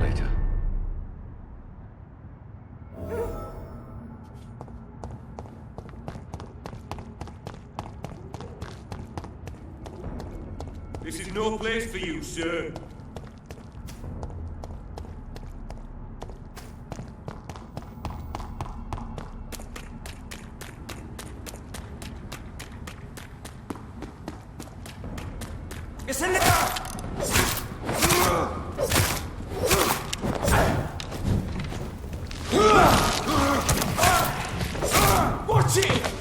later. This is no place for you, sir. Watch it!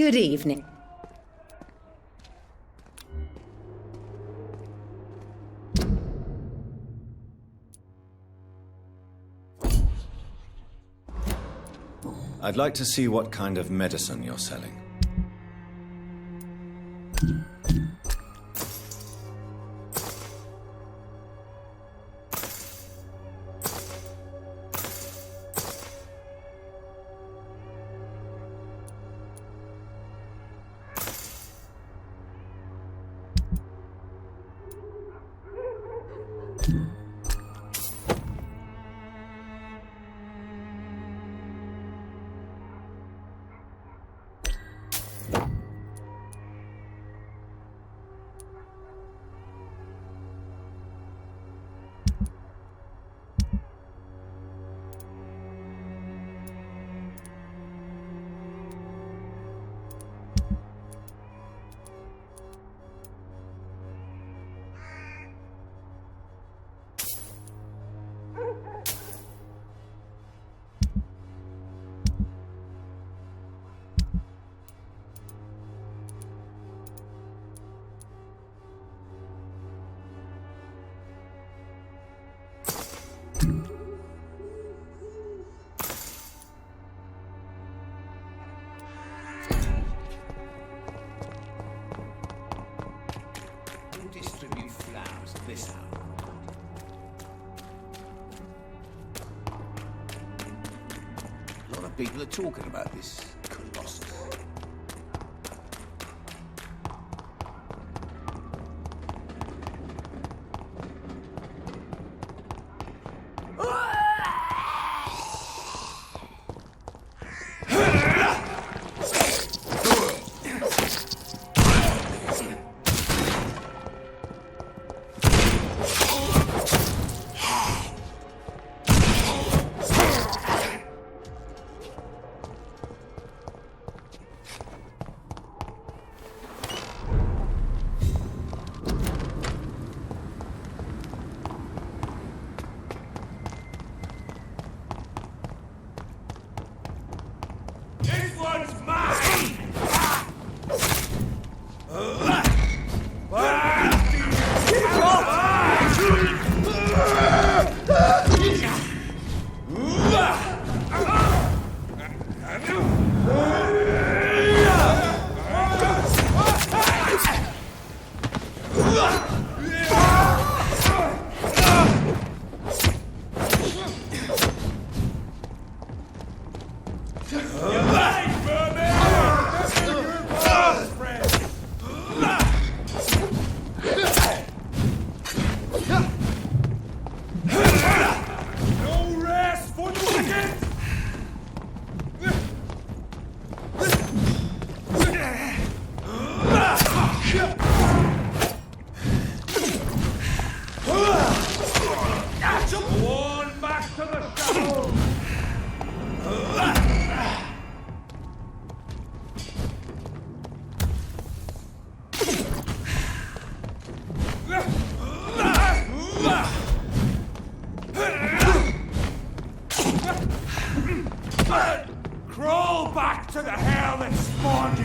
Good evening. I'd like to see what kind of medicine you're selling. Distribute flowers at this hour. A lot of people are talking about this Colossus. Crawl back to the hell that spawned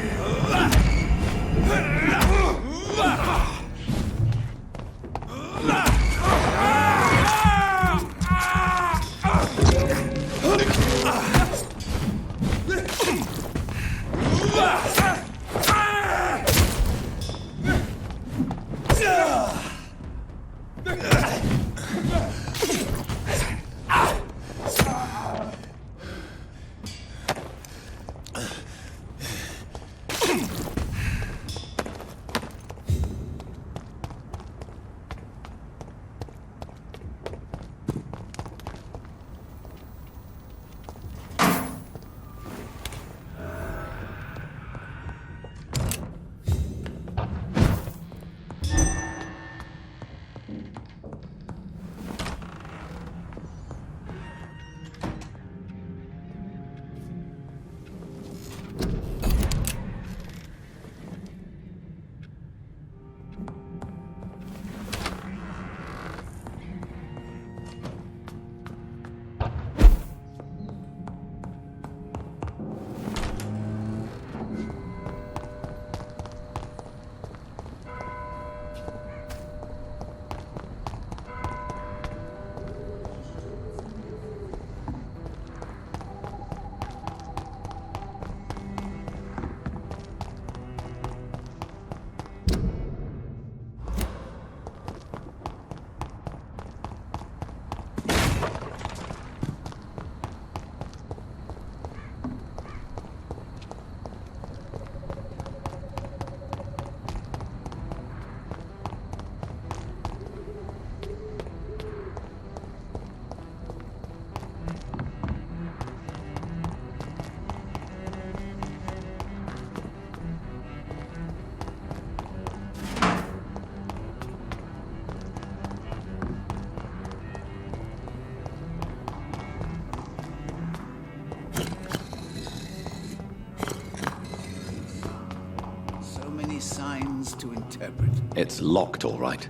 Signs to interpret. It's locked, all right.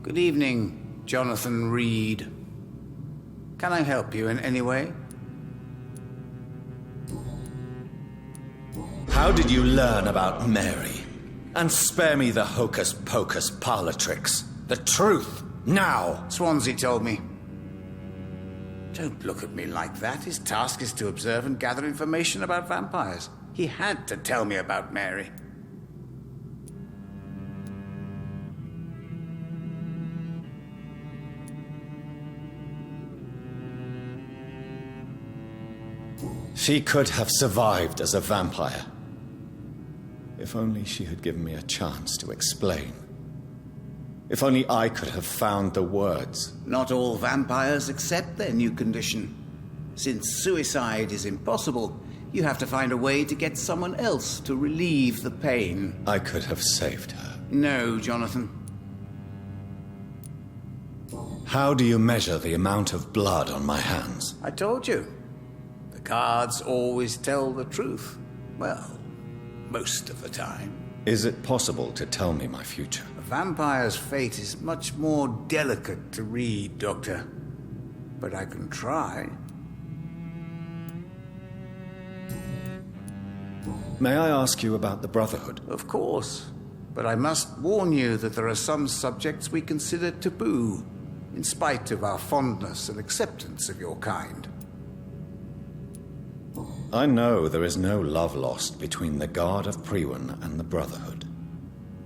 Good evening, Jonathan Reed. Can I help you in any way? How did you learn about Mary? And spare me the hocus-pocus parlor tricks. The truth, now! Swansea told me. Don't look at me like that. His task is to observe and gather information about vampires. He had to tell me about Mary. She could have survived as a vampire. If only she had given me a chance to explain. If only I could have found the words. Not all vampires accept their new condition. Since suicide is impossible, you have to find a way to get someone else to relieve the pain. I could have saved her. No, Jonathan. How do you measure the amount of blood on my hands? I told you. The cards always tell the truth. Well, most of the time. Is it possible to tell me my future? A vampire's fate is much more delicate to read, Doctor. But I can try. May I ask you about the Brotherhood? Of course. But I must warn you that there are some subjects we consider taboo, in spite of our fondness and acceptance of your kind. I know there is no love lost between the Guard of Priwen and the Brotherhood.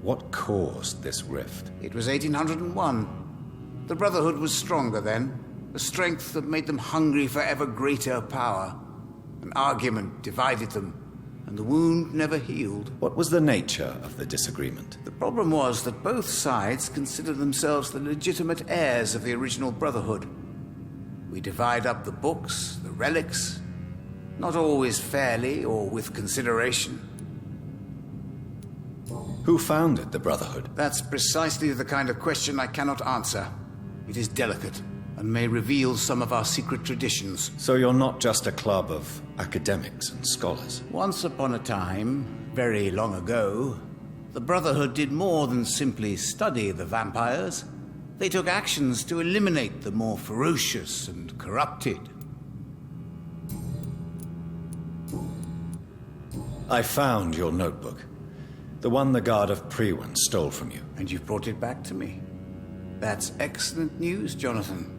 What caused this rift? It was 1801. The Brotherhood was stronger then, a strength that made them hungry for ever greater power. An argument divided them, and the wound never healed. What was the nature of the disagreement? The problem was that both sides considered themselves the legitimate heirs of the original Brotherhood. We divide up the books, the relics, not always fairly or with consideration. Who founded the Brotherhood? That's precisely the kind of question I cannot answer. It is delicate, and may reveal some of our secret traditions. So you're not just a club of academics and scholars. Once upon a time, very long ago, the Brotherhood did more than simply study the vampires. They took actions to eliminate the more ferocious and corrupted. I found your notebook. The one the Guard of Priwen stole from you. And you've brought it back to me. That's excellent news, Jonathan.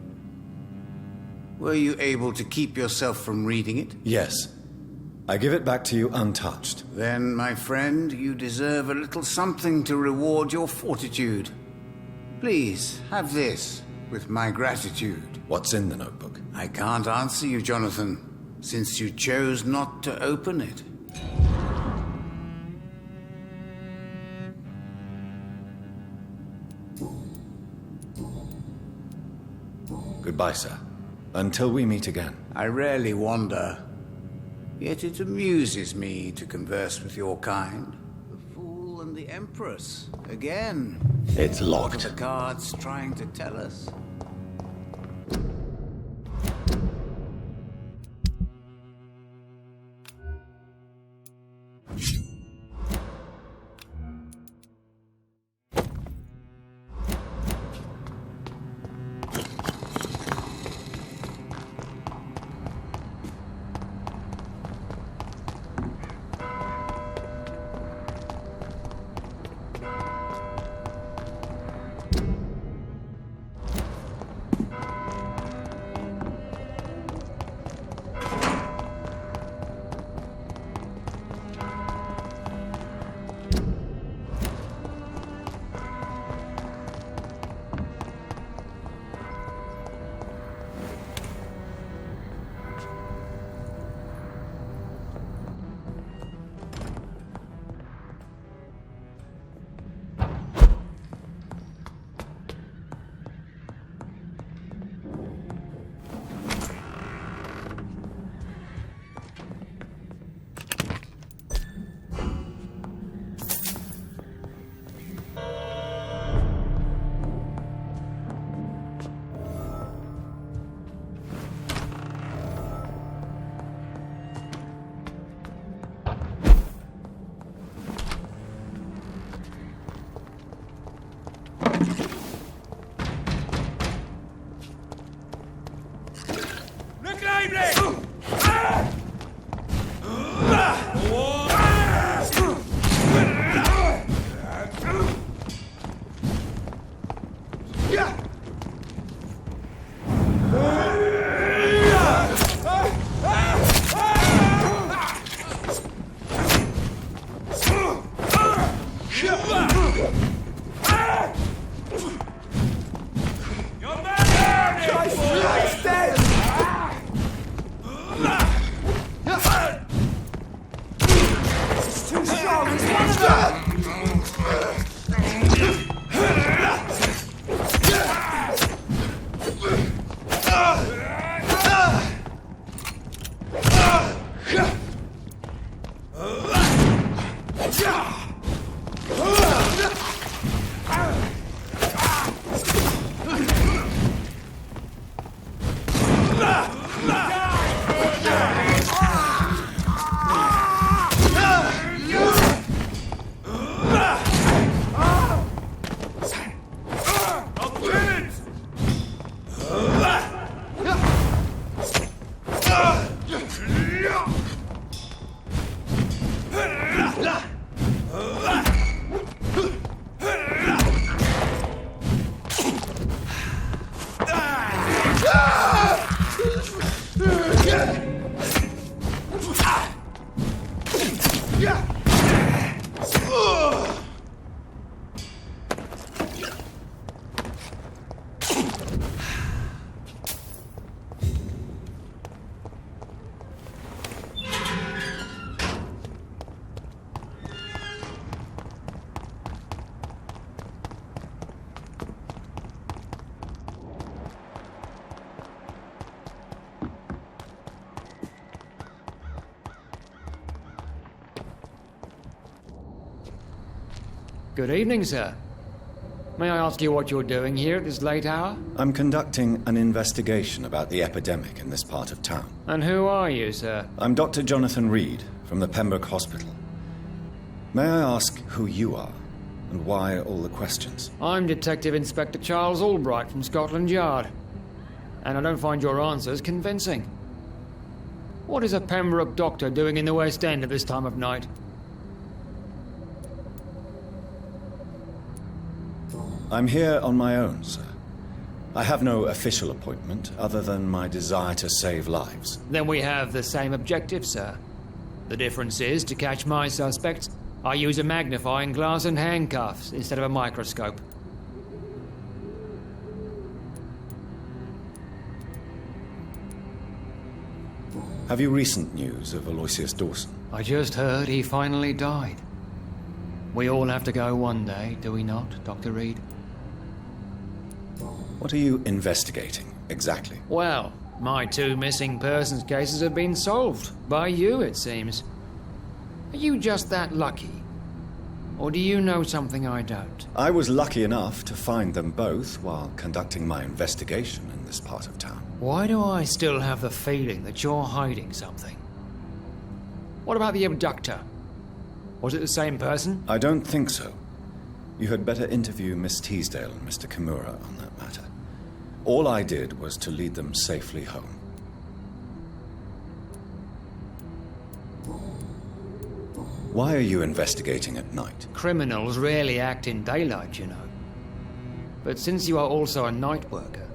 Were you able to keep yourself from reading it? Yes. I give it back to you untouched. Then, my friend, you deserve a little something to reward your fortitude. Please, have this, with my gratitude. What's in the notebook? I can't answer you, Jonathan, since you chose not to open it. Goodbye, sir. Until we meet again. I rarely wander, yet it amuses me to converse with your kind. The Fool and the Empress, again. It's What locked. are the guards trying to tell us? Good evening, sir. May I ask you what you're doing here at this late hour? I'm conducting an investigation about the epidemic in this part of town. And who are you, sir? I'm Dr. Jonathan Reed from the Pembroke Hospital. May I ask who you are and why all the questions? I'm Detective Inspector Charles Albright from Scotland Yard. And I don't find your answers convincing. What is a Pembroke doctor doing in the West End at this time of night? I'm here on my own, sir. I have no official appointment other than my desire to save lives. Then we have the same objective, sir. The difference is, to catch my suspects, I use a magnifying glass and handcuffs instead of a microscope. Have you recent news of Aloysius Dawson? I just heard he finally died. We all have to go one day, do we not, Dr. Reed? What are you investigating, exactly? Well, my 2 missing persons cases have been solved. By you, it seems. Are you just that lucky? Or do you know something I don't? I was lucky enough to find them both while conducting my investigation in this part of town. Why do I still have the feeling that you're hiding something? What about the abductor? Was it the same person? I don't think so. You had better interview Miss Teasdale and Mr. Kimura on that matter. All I did was to lead them safely home. Why are you investigating at night? Criminals rarely act in daylight, you know. But since you are also a night worker,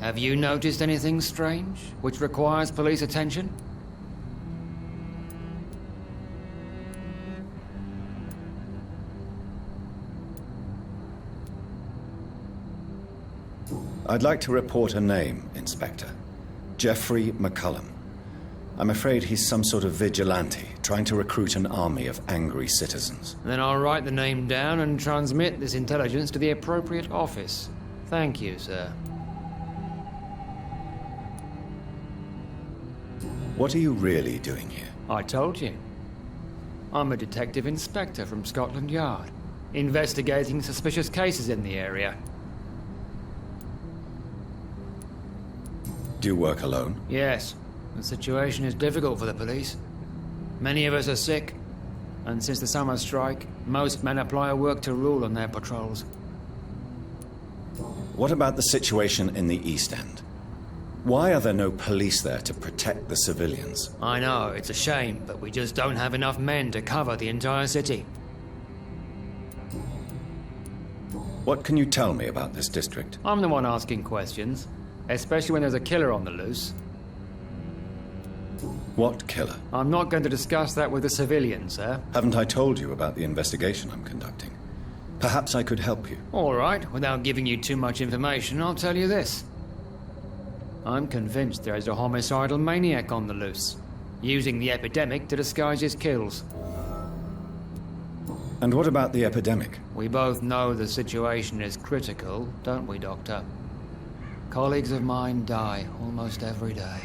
have you noticed anything strange which requires police attention? I'd like to report a name, Inspector. Jeffrey McCullum. I'm afraid he's some sort of vigilante, trying to recruit an army of angry citizens. Then I'll write the name down and transmit this intelligence to the appropriate office. Thank you, sir. What are you really doing here? I told you. I'm a detective inspector from Scotland Yard, investigating suspicious cases in the area. Do you work alone? Yes, the situation is difficult for the police. Many of us are sick, and since the summer strike, most men apply a work to rule on their patrols. What about the situation in the East End? Why are there no police there to protect the civilians? I know, it's a shame, but we just don't have enough men to cover the entire city. What can you tell me about this district? I'm the one asking questions, especially when there's a killer on the loose. What killer? I'm not going to discuss that with the civilians, sir. Haven't I told you about the investigation I'm conducting? Perhaps I could help you. All right, without giving you too much information, I'll tell you this. I'm convinced there is a homicidal maniac on the loose, using the epidemic to disguise his kills. And what about the epidemic? We both know the situation is critical, don't we, Doctor? Colleagues of mine die almost every day.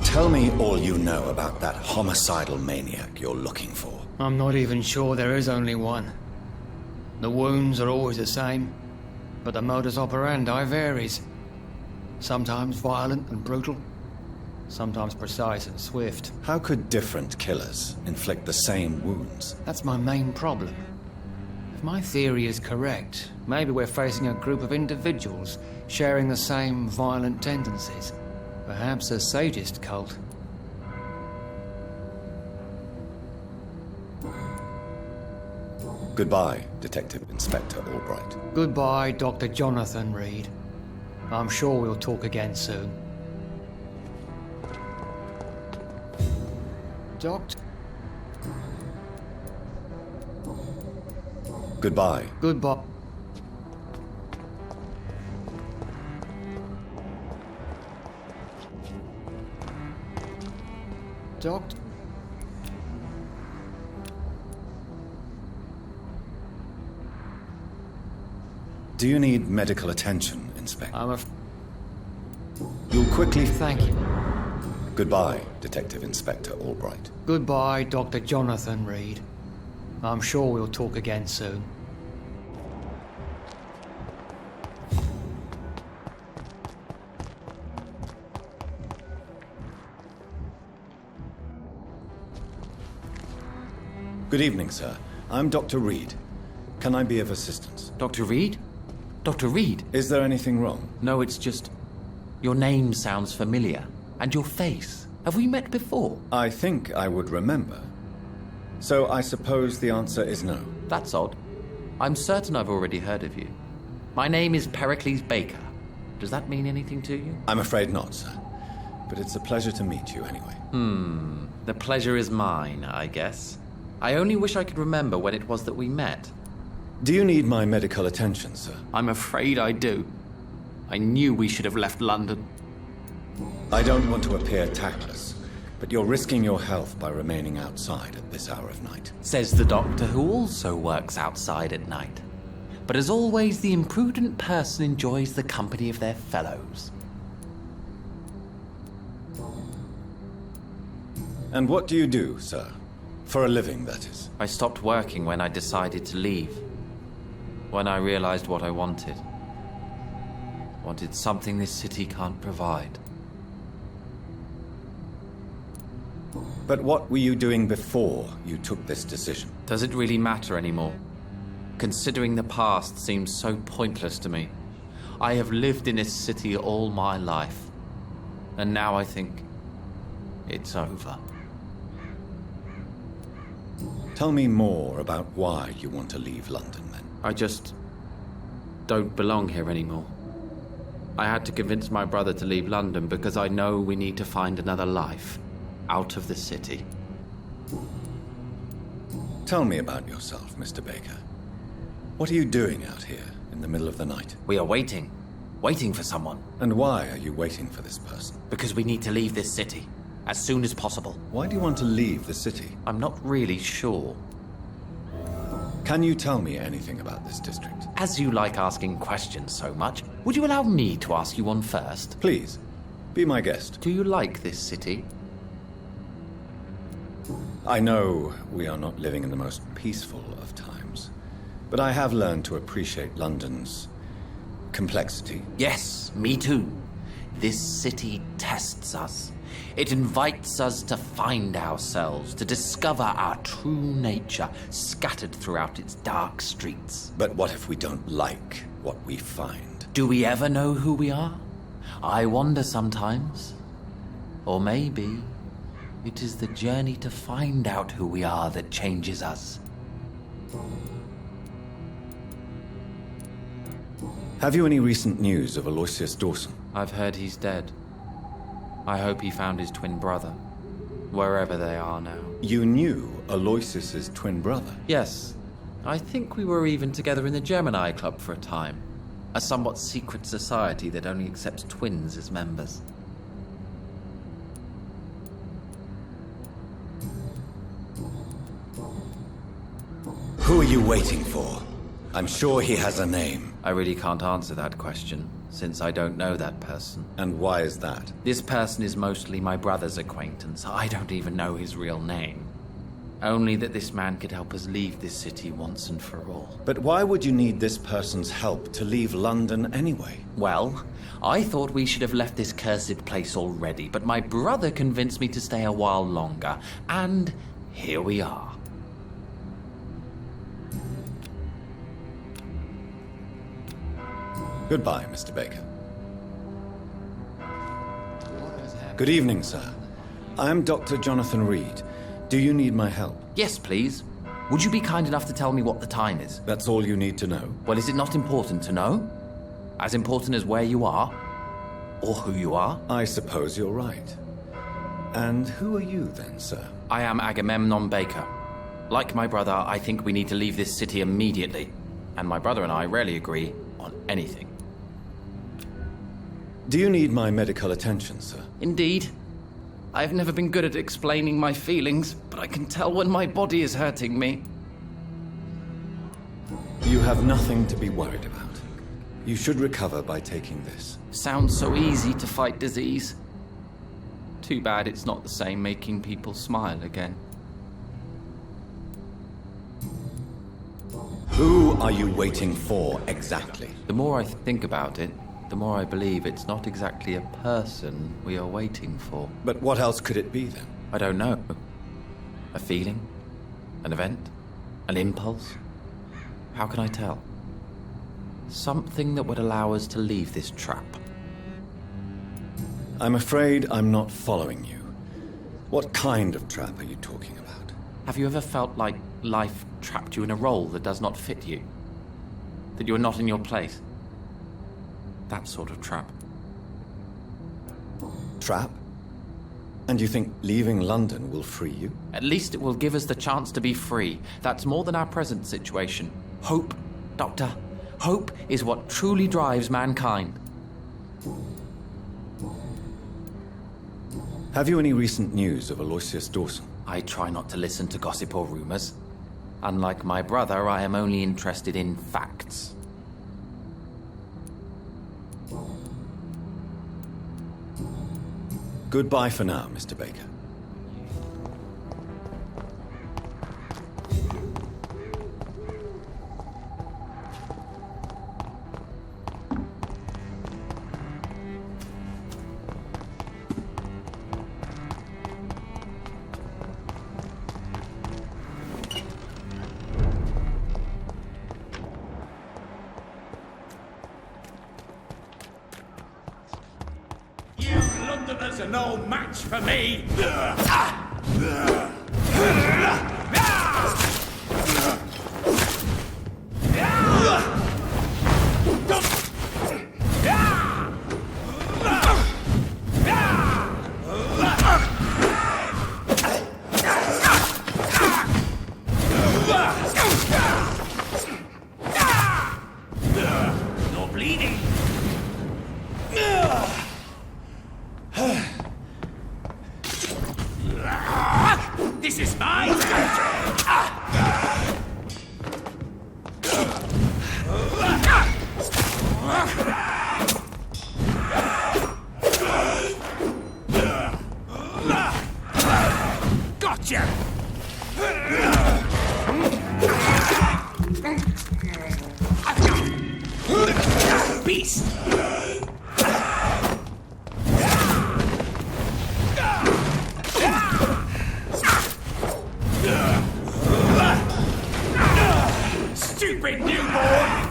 Tell me all you know about that homicidal maniac you're looking for. I'm not even sure there is only one. The wounds are always the same, but the modus operandi varies. Sometimes violent and brutal, sometimes precise and swift. How could different killers inflict the same wounds? That's my main problem. If my theory is correct, maybe we're facing a group of individuals sharing the same violent tendencies. Perhaps a sadist cult. Goodbye, Detective Inspector Albright. Goodbye, Dr. Jonathan Reed. I'm sure we'll talk again soon. Doctor? Goodbye. Goodbye. Doctor? Do you need medical attention, Inspector? I'm a... You'll quickly... Thank you. Goodbye, Detective Inspector Albright. Goodbye, Dr. Jonathan Reed. I'm sure we'll talk again soon. Good evening, sir. I'm Dr. Reed. Can I be of assistance? Dr. Reed? Dr. Reed? Is there anything wrong? No, it's just... Your name sounds familiar. And your face. Have we met before? I think I would remember. So I suppose the answer is no. That's odd. I'm certain I've already heard of you. My name is Pericles Baker. Does that mean anything to you? I'm afraid not, sir. But it's a pleasure to meet you anyway. The pleasure is mine, I guess. I only wish I could remember when it was that we met. Do you need my medical attention, sir? I'm afraid I do. I knew we should have left London. I don't want to appear tactless, but you're risking your health by remaining outside at this hour of night. Says the doctor who also works outside at night. But as always, the imprudent person enjoys the company of their fellows. And what do you do, sir? For a living, that is. I stopped working when I decided to leave. When I realized what I wanted. Wanted something this city can't provide. But what were you doing before you took this decision? Does it really matter anymore? Considering the past seems so pointless to me. I have lived in this city all my life. And now I think it's over. Tell me more about why you want to leave London, then. I just don't belong here anymore. I had to convince my brother to leave London because I know we need to find another life out of the city. Tell me about yourself, Mr. Baker. What are you doing out here in the middle of the night? We are waiting for someone. And why are you waiting for this person? Because we need to leave this city as soon as possible. Why do you want to leave the city? I'm not really sure. Can you tell me anything about this district? As you like asking questions so much, would you allow me to ask you one first? Please, be my guest. Do you like this city? I know we are not living in the most peaceful of times, but I have learned to appreciate London's complexity. Yes, me too. This city tests us. It invites us to find ourselves, to discover our true nature scattered throughout its dark streets. But what if we don't like what we find? Do we ever know who we are? I wonder sometimes. Or maybe it is the journey to find out who we are that changes us. Have you any recent news of Aloysius Dawson? I've heard he's dead. I hope he found his twin brother, wherever they are now. You knew Aloysius's twin brother? Yes. I think we were even together in the Gemini Club for a time. A somewhat secret society that only accepts twins as members. Who are you waiting for? I'm sure he has a name. I really can't answer that question, since I don't know that person. And why is that? This person is mostly my brother's acquaintance. I don't even know his real name. Only that this man could help us leave this city once and for all. But why would you need this person's help to leave London anyway? Well, I thought we should have left this cursed place already, but my brother convinced me to stay a while longer, and here we are. Goodbye, Mr. Baker. Good evening, sir. I am Dr. Jonathan Reed. Do you need my help? Yes, please. Would you be kind enough to tell me what the time is? That's all you need to know. Well, is it not important to know? As important as where you are? Or who you are? I suppose you're right. And who are you then, sir? I am Agamemnon Baker. Like my brother, I think we need to leave this city immediately. And my brother and I rarely agree on anything. Do you need my medical attention, sir? Indeed. I've never been good at explaining my feelings, but I can tell when my body is hurting me. You have nothing to be worried about. You should recover by taking this. Sounds so easy to fight disease. Too bad it's not the same making people smile again. Who are you waiting for exactly? The more I think about it, the more I believe it's not exactly a person we are waiting for. But what else could it be then? I don't know. A feeling? An event? An impulse? How can I tell? Something that would allow us to leave this trap. I'm afraid I'm not following you. What kind of trap are you talking about? Have you ever felt like life trapped you in a role that does not fit you? That you are not in your place? That sort of trap. Trap? And you think leaving London will free you? At least it will give us the chance to be free. That's more than our present situation. Hope, Doctor. Hope is what truly drives mankind. Have you any recent news of Aloysius Dawson? I try not to listen to gossip or rumors. Unlike my brother, I am only interested in facts. Goodbye for now, Mr. Baker. You Londoners are no match for me! You're bleeding! This is my Gotcha! Beast! Stupid newborn!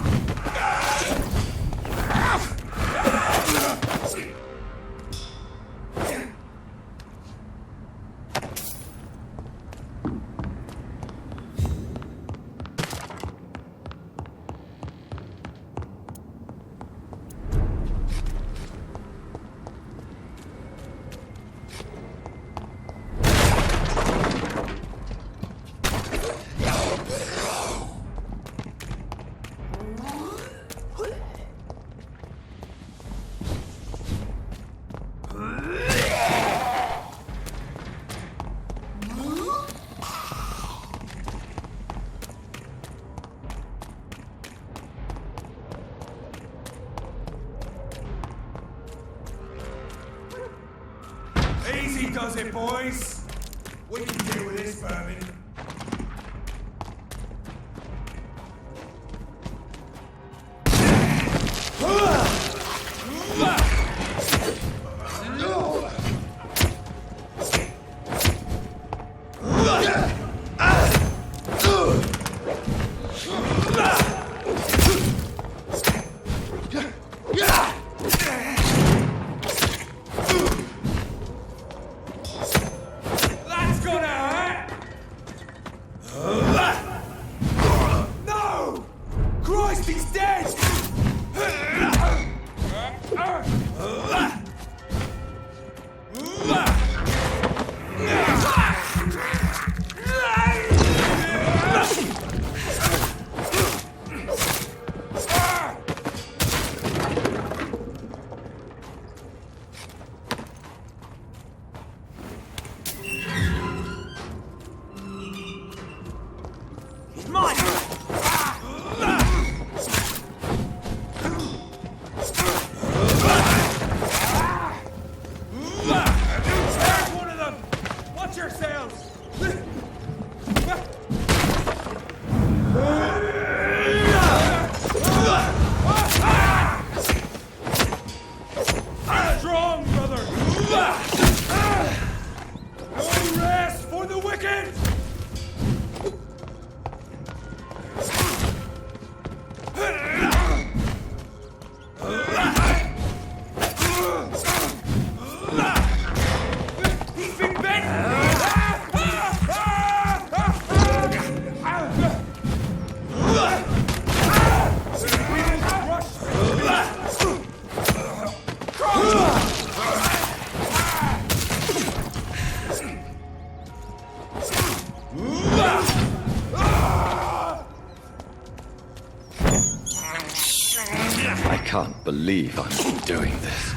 Easy does it, boys. We can deal with this vermin. That's gonna hurt! can't believe I'm doing this.